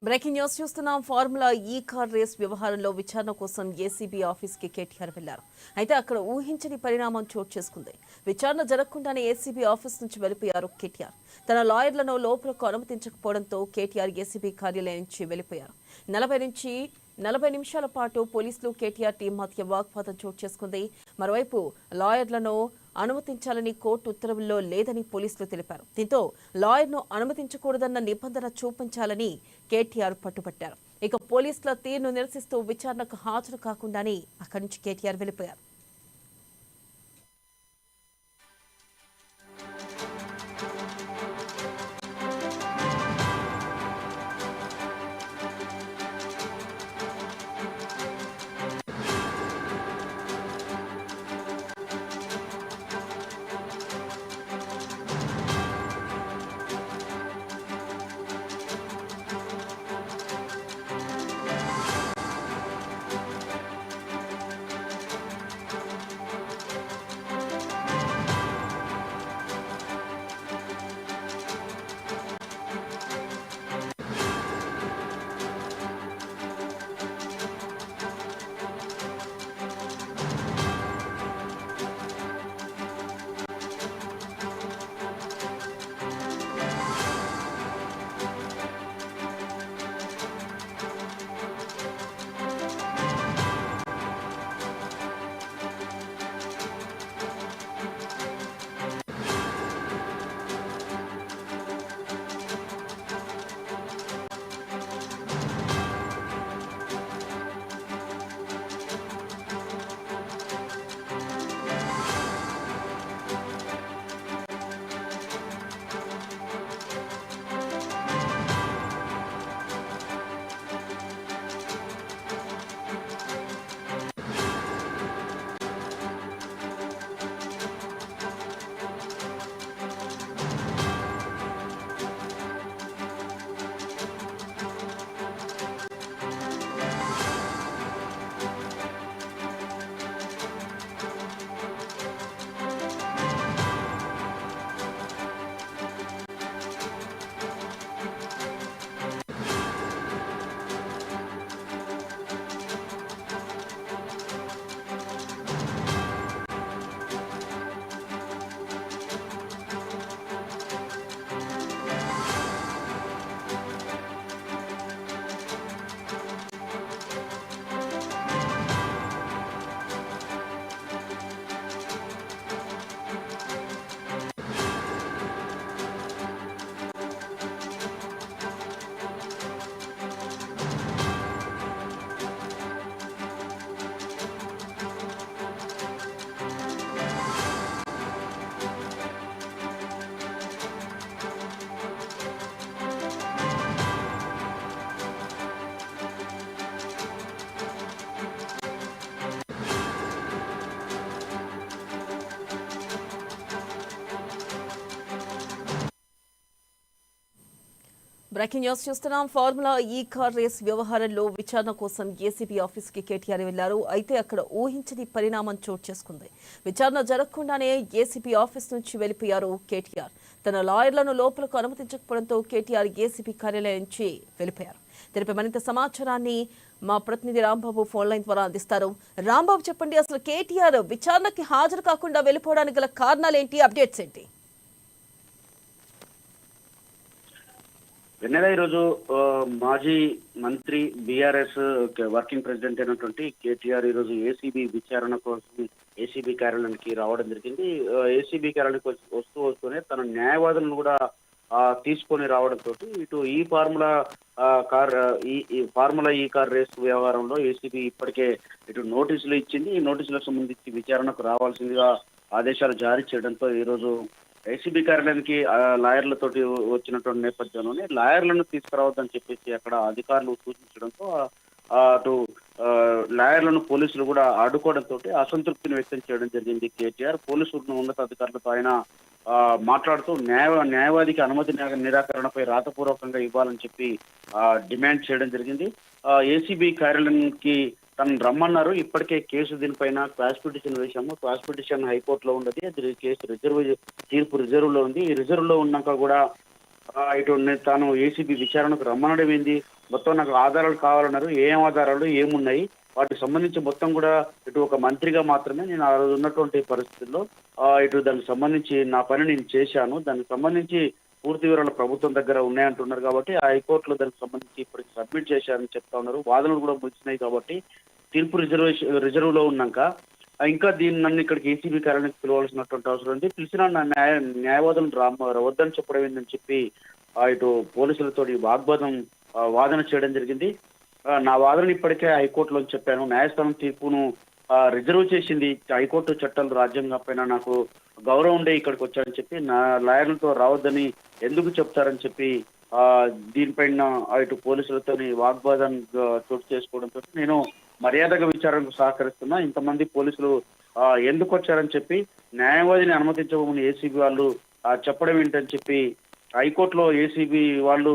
Breaking news చూస్తున్నాం. Formula ఈ car race వ్యవహారంలో విచారణ కోసం ఏసీబీ ఆఫీస్ కి కేటీఆర్ వెళ్లారు. అయితే అక్కడ ఊహించని పరిణామం చోటు చేసుకుంది. విచారణ జరగకుండానే ఏసీబీ ఆఫీస్ నుంచి వెళ్లిపోయారు కేటీఆర్. తన లాయర్లను లోపలకు అనుమతించకపోవడంతో కేటీఆర్ ఏసీబీ కార్యాలయం నుంచి వెళ్లిపోయారు. 40 నిమిషాల పాటు పోలీసులు కేటీఆర్ టీం మధ్య వాగ్వాదం చోటు చేసుకుంది. మరోవైపు లాయర్లను అనుమతించాలని కోర్టు ఉత్తర్వుల్లో లేదని పోలీసులు తెలిపారు. దీంతో లాయర్ను అనుమతించకూడదన్న నిబంధన చూపించాలని కేటీఆర్ పట్టుబట్టారు. ఇక పోలీసుల తీరును నిరసిస్తూ విచారణకు హాజరు కాకుండానే అక్కడి నుంచి కేటీఆర్ వెళ్లిపోయారు. బ్రేకింగ్ న్యూస్ చూస్తున్నాం. ఫార్ములా ఈ కార్ రేస్ వ్యవహారంలో విచారణ కోసం ఏసీబీ ఆఫీస్ కి కేటీఆర్ వెళ్లారు. అయితే అక్కడ ఊహించని పరిణామం చోటు చేసుకుంది. విచారణ జరగకుండానే ఏసీబీ ఆఫీస్ నుంచి వెళ్లిపోయారు కేటీఆర్. తన లాయర్లను లోపలకు అనుమతించకపోవడంతో కేటీఆర్ ఏసీబీ కార్యాలయం నుంచి వెళ్లిపోయారు. దీనిపై మరింత సమాచారాన్ని మా ప్రతినిధి రాంబాబు ఫోన్ లైన్ ద్వారా అందిస్తారు. రాంబాబు, చెప్పండి, అసలు కేటీఆర్ విచారణకి హాజరు కాకుండా వెళ్లిపోవడానికి గల కారణాలు ఏంటి, అప్డేట్స్ ఏంటి? వెన్నెల ఈరోజు మాజీ మంత్రి బీఆర్ఎస్ వర్కింగ్ ప్రెసిడెంట్ అయినటువంటి కేటీఆర్ ఈరోజు ఏసీబీ విచారణ కోసం ఏసీబీ కార్యాలయానికి రావడం జరిగింది. ఏసీబీ కార్యాలయానికి వస్తూనే తన న్యాయవాదులను కూడా తీసుకొని రావడంతో ఇటు ఈ ఫార్ములా ఈ కార్ రేస్ వ్యవహారంలో ఏసీబీ ఇప్పటికే ఇటు నోటీసులు ఇచ్చింది. ఈ నోటీసులకు సంబంధించి విచారణకు రావాల్సిందిగా ఆదేశాలు జారీ చేయడంతో ఈరోజు ఏసీబీ కార్యాలయానికి లాయర్లతోటి వచ్చినటువంటి నేపథ్యంలోనే లాయర్లను తీసుకురావద్దని చెప్పేసి అక్కడ అధికారులు సూచించడంతో అటు లాయర్లను పోలీసులు కూడా అడ్డుకోవడంతో అసంతృప్తిని వ్యక్తం చేయడం జరిగింది కేటీఆర్. పోలీసు ఉన్నతాధికారులతో ఆయన మాట్లాడుతూ న్యాయవాదికి అనుమతి నిరాకరణపై రాతపూర్వకంగా ఇవ్వాలని చెప్పి డిమాండ్ చేయడం జరిగింది. ఏసీబీ కార్యాలయానికి తను రమ్మన్నారు. ఇప్పటికే కేసు దీనిపైన క్వాష్ పిటిషన్ వేశాము. క్వాష్ పిటిషన్ హైకోర్టులో ఉన్నది. అది కేసు తీర్పు రిజర్వ్ లో ఉంది. ఈ రిజర్వ్ లో ఉన్నాక కూడా తాను ఏసీబీ విచారణకు రమ్మనడం ఏంది, మొత్తం నాకు ఆధారాలు కావాలన్నారు. ఏం ఆధారాలు ఏమున్నాయి, వాటికి సంబంధించి మొత్తం కూడా ఒక మంత్రిగా మాత్రమే నేను ఆ రోజు ఉన్నటువంటి పరిస్థితుల్లో దానికి సంబంధించి నా పని నేను చేశాను. దానికి సంబంధించి పూర్తి వివరాలు ప్రభుత్వం దగ్గర ఉన్నాయంటున్నారు కాబట్టి ఆ హైకోర్టులో దానికి సంబంధించి ఇప్పటికి సబ్మిట్ చేశారని చెప్తా ఉన్నారు. వాదనలు కూడా ముగిసినాయి కాబట్టి తీర్పు రిజర్వ్లో ఉన్నాక ఇంకా నన్ను ఇక్కడికి ఏసీబీ కార్యాలయానికి పిలవాల్సినటువంటి అవసరం ఉంది. పిలిచిన నా న్యాయవాదులు వద్దని చెప్పడం ఏందని చెప్పి పోలీసులతో వాదన చేయడం జరిగింది. నా వాదనను ఇప్పటికే హైకోర్టులో చెప్పాను. న్యాయస్థానం తీర్పును రిజర్వ్ చేసింది. హైకోర్టు చట్టాలు రాజ్యాంగం పైన నాకు గౌరవం ఉండే ఇక్కడికి వచ్చారని చెప్పి నా లాయర్లతో రావద్దని ఎందుకు చెప్తారని చెప్పి దీనిపైన పోలీసులతో వాగ్వాదం చోటు చేసుకోవడంతో నేను మర్యాదగా విచారణకు సహకరిస్తున్నా. ఇంతమంది పోలీసులు ఎందుకు వచ్చారని చెప్పి న్యాయవాదిని అనుమతించబోమని ఏసీబీ వాళ్ళు చెప్పడం ఏంటని చెప్పి హైకోర్టులో ఏసీబీ వాళ్ళు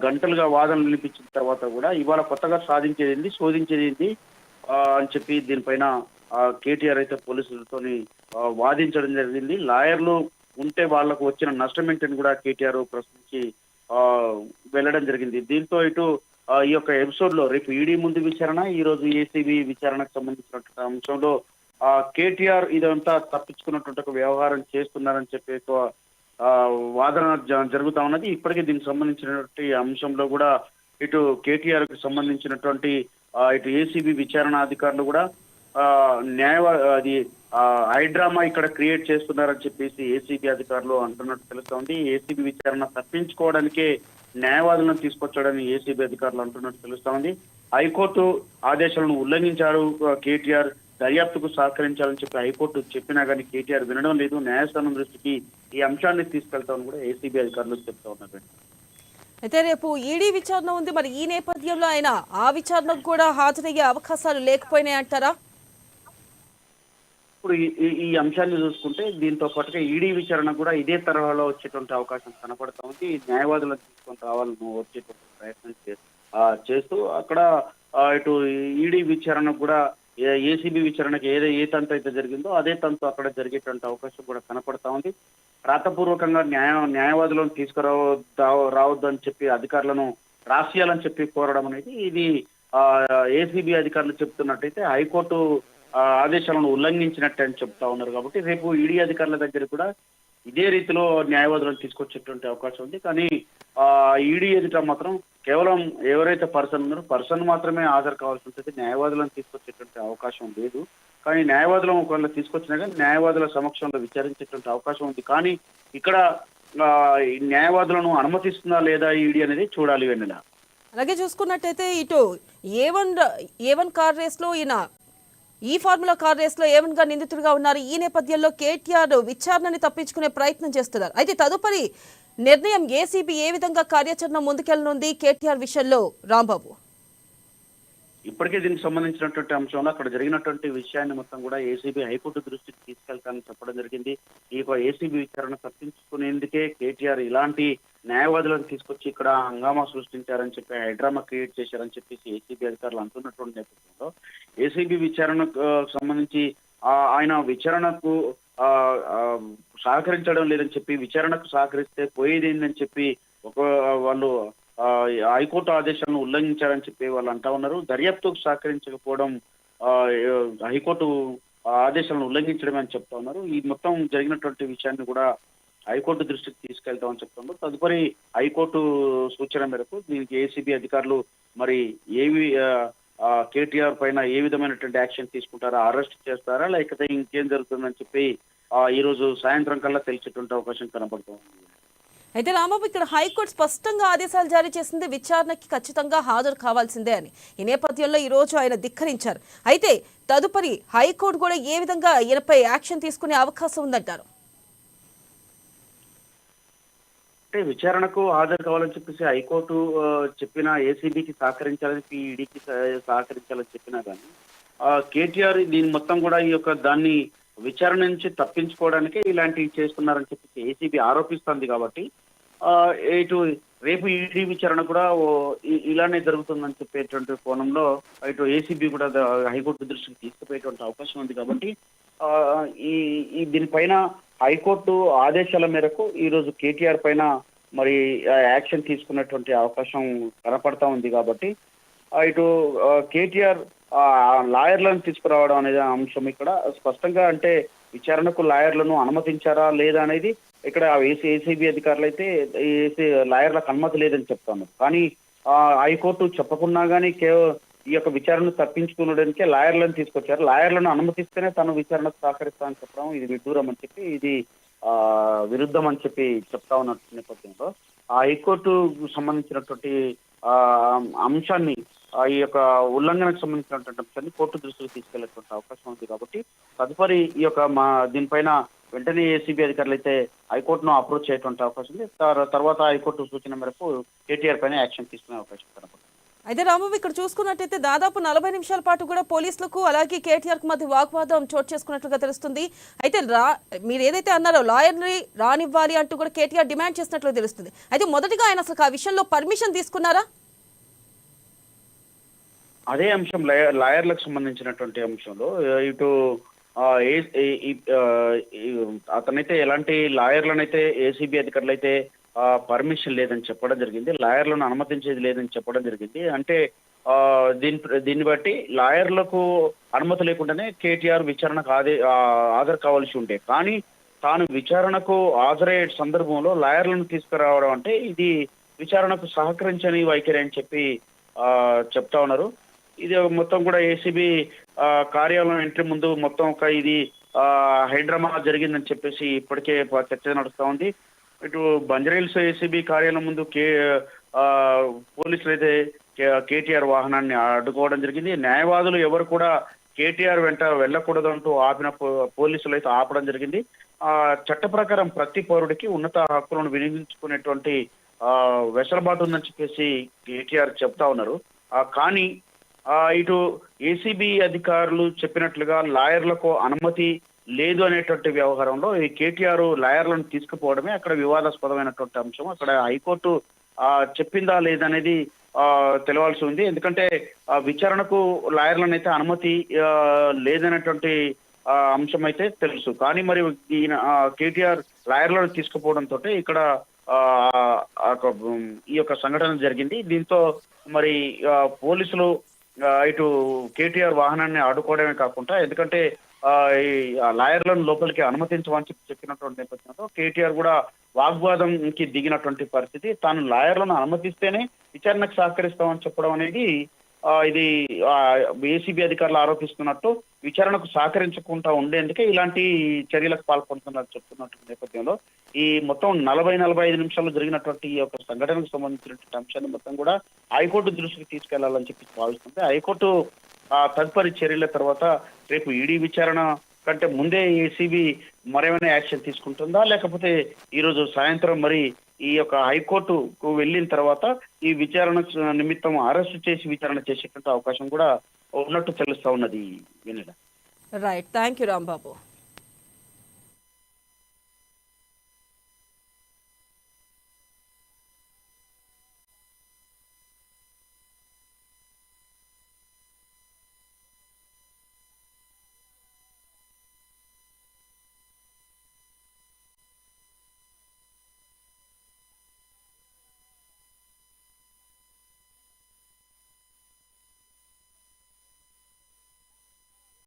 గంటలుగా వాదనలు వినిపించిన తర్వాత కూడా ఇవాళ కొత్తగా శోధించేది అని చెప్పి దీనిపైన కేటీఆర్ అయితే పోలీసులతోని వాదించడం జరిగింది. లాయర్లు ఉంటే వాళ్లకు వచ్చిన నష్టం ఏంటని కూడా కేటీఆర్ ప్రశ్నించి వెళ్ళడం జరిగింది. దీంతో ఈ యొక్క ఎపిసోడ్ లో రేపు ఈడీ ముందు విచారణ, ఈ రోజు ఏసీబీ విచారణకు సంబంధించినటువంటి అంశంలో కేటీఆర్ ఇదంతా తప్పించుకున్నటువంటి ఒక వ్యవహారం చేస్తున్నారని చెప్పి వాదన జరుగుతా ఉన్నది. ఇప్పటికే దీనికి సంబంధించినటువంటి అంశంలో కూడా కేటీఆర్ కు సంబంధించినటువంటి ఏసీబీ విచారణ అధికారులు కూడా హైడ్రామా ఇక్కడ క్రియేట్ చేస్తున్నారని చెప్పేసి ఏసీబీ అధికారులు అంటున్నట్టు తెలుస్తోంది. ఏసీబీ విచారణ తప్పించుకోవడానికే న్యాయవాదులను తీసుకొచ్చాడని ఏసీబీ అధికారులు అంటున్నట్టు తెలుస్తోంది. హైకోర్టు ఆదేశాలను ఉల్లంఘించారు కేటీఆర్, దర్యాప్తుకు సహకరించాలని చెప్పి హైకోర్టు చెప్పినా కానీ కేటీఆర్ వినడం లేదు. న్యాయస్థానం దృష్టికి ఈ అంశాన్ని తీసుకెళ్తామని కూడా ఏసీబీ అధికారులు చెప్తా ఉన్నారు. అయితే రేపు ఈడీ విచారణ ఉంది, మరి ఈ నేపథ్యంలో ఆయన ఆ విచారణకు కూడా హాజరయ్యే అవకాశాలు లేకపోయినాయి అంటారా? ఇప్పుడు ఈ అంశాన్ని చూసుకుంటే దీంతో పాటుగా ఈడీ విచారణ కూడా ఇదే తరహాలో వచ్చేటువంటి అవకాశం కనపడతా ఉంది. న్యాయవాదులను తీసుకొని రావాలని వచ్చేటువంటి ప్రయత్నం చేస్తూ అక్కడ ఈడీ విచారణ కూడా ఏసీబీ విచారణకి ఏ తంతు అయితే జరిగిందో అదే తంతు అక్కడ జరిగేటువంటి అవకాశం కూడా కనపడతా ఉంది. రాతపూర్వకంగా న్యాయవాదులను రావద్దు అని చెప్పి అధికారులను రాసియాలని చెప్పి కోరడం అనేది ఇది ఏసీబీ అధికారులు చెప్తున్నట్టయితే హైకోర్టు ఆదేశాలను ఉల్లంఘించినట్టు అని చెప్తా ఉన్నారు. కాబట్టి రేపు ఈడీ అధికారుల దగ్గర కూడా ఇదే రీతిలో న్యాయవాదులను తీసుకొచ్చేటువంటి అవకాశం ఉంది. కానీ ఈడీ ఎదుట మాత్రం కేవలం ఎవరైతే పర్సన్ ఉన్నారో పర్సన్ మాత్రమే హాజరు కావాల్సి ఉంటుంది. న్యాయవాదులను తీసుకొచ్చేటువంటి అవకాశం లేదు. కానీ న్యాయవాదులను ఒకవేళ తీసుకొచ్చినా కానీ న్యాయవాదుల సమక్షంలో విచారించేటువంటి అవకాశం ఉంది. కానీ ఇక్కడ న్యాయవాదులను అనుమతిస్తుందా లేదా ఈడీ అనేది చూడాలి. వెన్నెల అలాగే చూసుకున్నట్టయితే ఏ1 కార్ రేస్ లో ఈ ఫార్ములా కార్ రేస్ లో A1 గా నిందితుడిగా ఉన్నారు. ఈ నేపథ్యంలో కేటీఆర్ విచారణని తప్పించుకునే ప్రయత్నం చేస్తున్నారు. అయితే తదుపరి నిర్ణయం ఏసీబీ ఏ విధంగా కార్యాచరణ ముందుకెళ్లనుంది కేటీఆర్ విషయంలో? రాంబాబు, ఇప్పటికే దీనికి సంబంధించినటువంటి అంశంలో అక్కడ జరిగినటువంటి విషయాన్ని మొత్తం కూడా ఏసీబీ హైకోర్టు దృష్టికి తీసుకెళ్తానని చెప్పడం జరిగింది. ఈ ఏసీబీ విచారణ తప్పించుకునేందుకే కేటీఆర్ ఇలాంటి న్యాయవాదులను తీసుకొచ్చి ఇక్కడ హంగామా సృష్టించారని చెప్పి హైడ్రామా క్రియేట్ చేశారని చెప్పేసి ఏసీబీ అధికారులు అంటున్నటువంటి నేపథ్యంలో ఏసీబీ విచారణకు సంబంధించి ఆయన విచారణకు సహకరించడం లేదని చెప్పి, విచారణకు సహకరిస్తే పోయేది ఏందని చెప్పి వాళ్ళు హైకోర్టు ఆదేశాలను ఉల్లంఘించారని చెప్పి వాళ్ళు అంటా ఉన్నారు. దర్యాప్తుకు సహకరించకపోవడం హైకోర్టు ఆదేశాలను ఉల్లంఘించడమే అని చెప్తా ఉన్నారు. ఈ మొత్తం జరిగినటువంటి విషయాన్ని కూడా హైకోర్టు దృష్టికి తీసుకెళ్తామని చెప్తున్నారు. తదుపరి హైకోర్టు సూచన మేరకు దీనికి ఏసీబీ అధికారులు మరి కేటీఆర్ పైన ఏ విధమైనటువంటి యాక్షన్ తీసుకుంటారా, అరెస్ట్ చేస్తారా లేకపోతే ఇంకేం జరుగుతుందని చెప్పి ఈ రోజు సాయంత్రం కల్లా తెలిసేటువంటి అవకాశం కనబడుతుంది. అయితే రాంబాబు, ఇక్కడ హైకోర్టు స్పష్టంగా ఆదేశాలు జారీ చేసింది విచారణకి ఖచ్చితంగా హాజరు కావాల్సిందే అని. ఈ నేపథ్యంలో ఈ రోజు ఆయన ధిక్కరించారు. అయితే తదుపరి హైకోర్టు కూడా ఏ విధంగా ఈయనపై యాక్షన్ తీసుకునే అవకాశం ఉందంటారు? అంటే విచారణకు హాజరు కావాలని చెప్పేసి హైకోర్టు చెప్పినా, ఏసీబీకి సహకరించాలని ఈడీకి సహకరించాలని చెప్పినా కానీ కేటీఆర్ దీని మొత్తం కూడా దాన్ని విచారణ నుంచి తప్పించుకోవడానికే ఇలాంటివి చేస్తున్నారని చెప్పేసి ఏసీబీ ఆరోపిస్తుంది. కాబట్టి రేపు ఈడీ విచారణ కూడా ఇలానే జరుగుతుందని చెప్పేటువంటి కోణంలో ఏసీబీ కూడా హైకోర్టు దృష్టికి తీసుకుపోయేటువంటి అవకాశం ఉంది. కాబట్టి దీనిపైన హైకోర్టు ఆదేశాల మేరకు ఈ రోజు కేటీఆర్ పైన మరి యాక్షన్ తీసుకున్నటువంటి అవకాశం కనపడతా ఉంది కాబట్టి ఇటు కేటీఆర్ లాయర్లను తీసుకురావడం అనేది అంశం ఇక్కడ స్పష్టంగా అంటే విచారణకు లాయర్లను అనుమతించారా లేదా అనేది ఇక్కడ ఏసీబీ అధికారులు అయితే లాయర్లకు అనుమతి లేదని చెప్తాను. కానీ హైకోర్టు చెప్పకున్నా కానీ ఈ యొక్క విచారణ తప్పించుకునడానికే లాయర్లను తీసుకొచ్చారు. లాయర్లను అనుమతిస్తేనే తను విచారణకు సహకరిస్తానని చెప్పడం ఇది విడ్డూరం అని చెప్పి, ఇది విరుద్ధం అని చెప్పి చెప్తా ఉన్న నేపథ్యంలో ఆ హైకోర్టు సంబంధించినటువంటి అంశాన్ని, ఈ యొక్క ఉల్లంఘనకు సంబంధించినటువంటి అంశాన్ని కోర్టు దృష్టికి తీసుకెళ్లేటువంటి అవకాశం ఉంది. కాబట్టి తదుపరి ఈ యొక్క దీనిపైన వెంటనే ఏసీబీ అధికారులు అయితే హైకోర్టును అప్రోచ్ చేయటువంటి అవకాశం ఉంది. తర్వాత హైకోర్టు సూచన మేరకు కేటీఆర్ పైన యాక్షన్ తీసుకునే అవకాశం కనపడుతుంది. అయితే రాంబాబు, ఇక్కడ చూసుకున్నట్టయితే దాదాపు 40 నిమిషాల పాటు కూడా పోలీసులకు అలాగే కేటీఆర్ కు మధ్య వాగ్వాదం చోటు చేసుకున్నట్లుగా తెలుస్తుంది. అయితే మీరు ఏదైతే అన్నారో లాయర్ని రానివ్వాలి అంటూ కూడా కేటీఆర్ డిమాండ్ చేసినట్లు తెలుస్తుంది. అయితే మొదటిగా ఆయన అసలు ఆ విషయంలో పర్మిషన్ తీసుకున్నారా? అదే అంశం లాయర్లకు సంబంధించినటువంటి అంశంలో ఇటు అతనైతే ఎలాంటి లాయర్లనైతే ఏసీబీ అధికారులు అయితే పర్మిషన్ లేదని చెప్పడం జరిగింది, లాయర్లను అనుమతించేది లేదని చెప్పడం జరిగింది. అంటే దీన్ని బట్టి లాయర్లకు అనుమతి లేకుండానే కేటీఆర్ విచారణకు హాజరు కావాల్సి ఉండే, కానీ తాను విచారణకు హాజరయ్యే సందర్భంలో లాయర్లను తీసుకురావడం అంటే ఇది విచారణకు సహకరించని వైఖరి అని చెప్పి చెప్తా ఉన్నారు. ఇది మొత్తం కూడా ఏసీబీ కార్యాలయం ఎంట్రీ ముందు మొత్తం ఇది హైడ్రామా జరిగిందని చెప్పేసి ఇప్పటికే చర్చ నడుస్తూ ఉంది. ఇటు బంజారాహిల్స్ ఏసీబీ కార్యాలయం ముందు పోలీసులు అయితే కేటీఆర్ వాహనాన్ని అడ్డుకోవడం జరిగింది. న్యాయవాదులు ఎవరు కూడా కేటీఆర్ వెంట వెళ్ళకూడదంటూ ఆపిన పోలీసులు అయితే ఆపడం జరిగింది. చట్ట ప్రకారం ప్రతి పౌరుడికి ఉన్నత హక్కులను వినియోగించుకునేటువంటి వెసులుబాటు ఉందని చెప్పేసి కేటీఆర్ చెప్తా ఉన్నారు. కానీ ఇటు ఏసీబీ అధికారులు చెప్పినట్లుగా లాయర్లకు అనుమతి లేదు అనేటువంటి వ్యవహారంలో ఈ కేటీఆర్ లాయర్లను తీసుకుపోవడమే అక్కడ వివాదాస్పదమైనటువంటి అంశం. అక్కడ హైకోర్టు చెప్పిందా లేదనేది తెలవాల్సి ఉంది. ఎందుకంటే విచారణకు లాయర్లను అయితే అనుమతి లేదనేటువంటి అంశం అయితే తెలుసు. కానీ మరి ఈయన కేటీఆర్ లాయర్లను తీసుకుపోవడంతో ఇక్కడ ఈ యొక్క సంఘటన జరిగింది. దీంతో మరి పోలీసులు ఇటు కేటీఆర్ వాహనాన్ని అడ్డుకోవడమే కాకుండా, ఎందుకంటే ఈ లాయర్లను లోపలికి అనుమతించమని చెప్పినటువంటి నేపథ్యంలో కేటీఆర్ కూడా వాగ్వాదంకి దిగినటువంటి పరిస్థితి. తాను లాయర్లను అనుమతిస్తేనే విచారణకు సహకరిస్తామని చెప్పడం అనేది ఇది ఏసీబీ అధికారులు ఆరోపిస్తున్నట్టు విచారణకు సహకరించకుండా ఉండేందుకే ఇలాంటి చర్యలకు పాల్పడుతున్నట్టు చెప్తున్నటువంటి నేపథ్యంలో ఈ మొత్తం 40-45 నిమిషాల్లో జరిగినటువంటి ఈ యొక్క సంఘటనకు సంబంధించినటువంటి అంశాన్ని మొత్తం కూడా హైకోర్టు దృష్టికి తీసుకెళ్లాలని చెప్పి భావిస్తుంది. హైకోర్టు తదుపరి చర్యల తర్వాత రేపు ఈడీ విచారణ కంటే ముందే ఏసీబీ మరేమైనా యాక్షన్ తీసుకుంటుందా, లేకపోతే ఈరోజు సాయంత్రం మరి ఈ యొక్క హైకోర్టుకు వెళ్ళిన తర్వాత ఈ విచారణ నిమిత్తం అరెస్టు చేసి విచారణ చేసేటువంటి అవకాశం కూడా ఉన్నట్టు తెలుస్తా ఉన్నది. Right, thank you Rambabu.